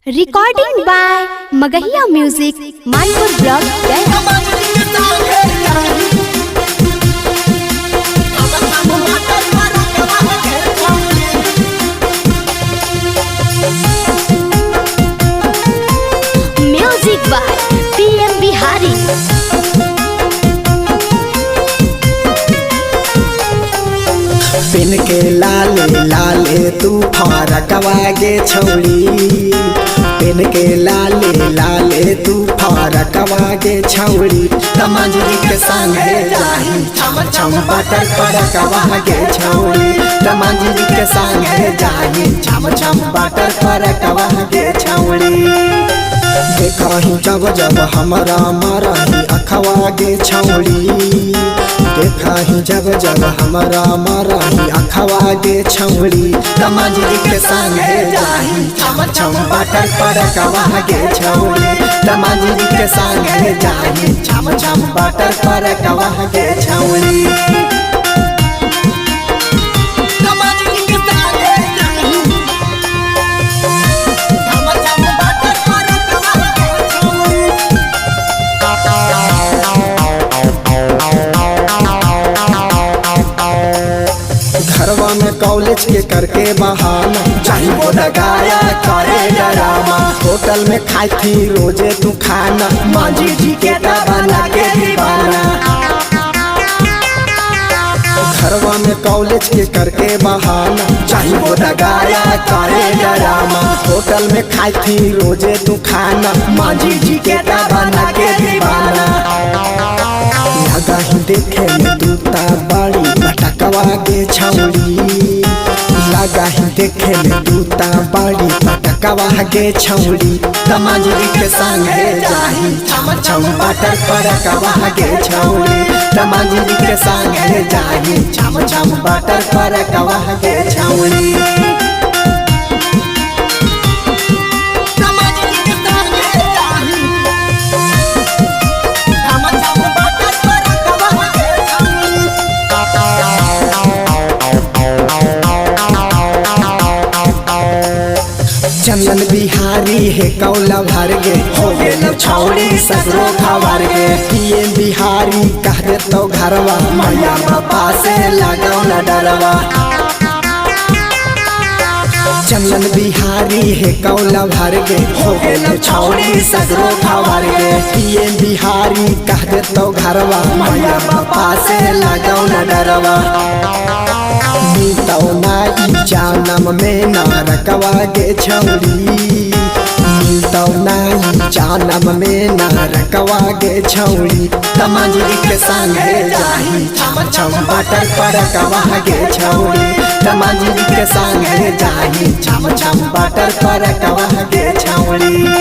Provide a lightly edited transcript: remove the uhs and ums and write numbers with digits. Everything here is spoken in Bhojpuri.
Recording by Magahiya music Manpur block music by PM Bihari. पिन के लाले लाले तू फरकवा गे छौड़ी, पिन के लाले लाले तू फरकवा गे छौड़ी, तमंजरी के संगे जाही छम छम बटर फरकवा गे छौड़ी, तमंजरी के संगे जाही छम छम बटर फरकवा गे छौड़ी। देखही जब जब हमरा मरही अखवा गे छौड़ी, देखही जब जब हमरा मरही अखवा गे छौड़ी, तमंजरी के संगे जाही छम छम बटर फरकवा गे छौड़ी, तमंजरी के संगे जाही छम छम बटर फरकवा गे छौड़ी। घरवा में कॉलेज के करके बहाना चाही वो लगाया करे डरामा, होटल में खाई थी रोजे तू खाना, मांझी जी के बना के दीवाना। घरवा में कॉलेज के करके बहाना चाही वो लगाया करे डरामा, होटल में खाई थी रोजे तू खाना, मांझी जी के बना के दीवाना। लगा ही देखे में दूता बड़ी पटकवा गे छौड़ी, लगा ही देखे में दूता बड़ी पटकवा गे छौड़ी, तमंजरी के संगे जाही छम छम बटर फरकवा गे छौड़ी, तमंजरी के संगे जाही छम छम बटर फरकवा गे छौड़ी। चंदन बिहारी है कौला भर गे, हो गेल छौड़ी सगरो खबर गे, पीएम बिहारी कह दे तो घरवा, मैया बापा से लगाओ न डरवा। चंदन बिहारी है कौला भर गे, हो गेल छौड़ी सगरो खबर गे, पीएम बिहारी कह दे तो घरवा, मैया बापा से लगाओ न डरवा। मिलतौ नाई जानम में नारकवा गे छौड़ी, मिलतौ नाई जानम में नारकवा गे छौड़ी, तमंजरी के संगे जाही छम छम बटर फरकवा गे छौड़ी, तमंजरी के संगे जाही छम छम बटर फरकवा गे छौड़ी।